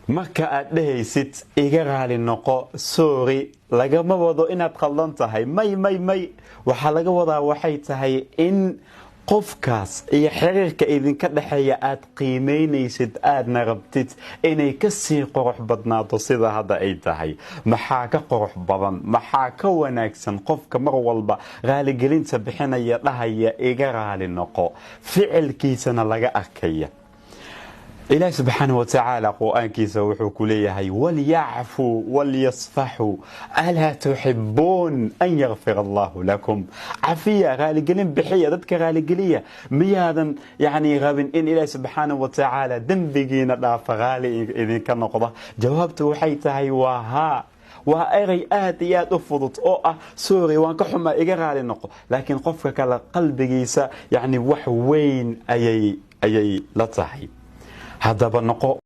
marka aad dhehaysid iga raali noqo sorry lagama wado inaad qaldan tahay may waxa laga wadaa waxay tahay in qofkaas iyo xiriirka idinka dhaxeeya aad qiimeynaysid aadna rabtid inay ka sii qurux badnaato sida hadda ay tahay maxaa ka qurux badan maxaa ka wanaagsan qofka mar walba raaligelinta bixinaya dhahaya iga raali noqo ficilkiisana laga arkaya إله سبحانه وتعالى قرآن كيسا وحوك ليه وليعفوا وليصفحوا ألا تحبون أن يغفر الله لكم عفية غالي قلن بحية ذاتك غالي قلية ميادا يعني غابن إن إله سبحانه وتعالى دنبقين لا فغالي إذن كان نقضة جوابته وحيتها وها وأغي آتيات أفضت سوري وانك حما إغرالي نقو لكن قفك على قلب جيسا يعني وحوين أي لطحي هذا بنقو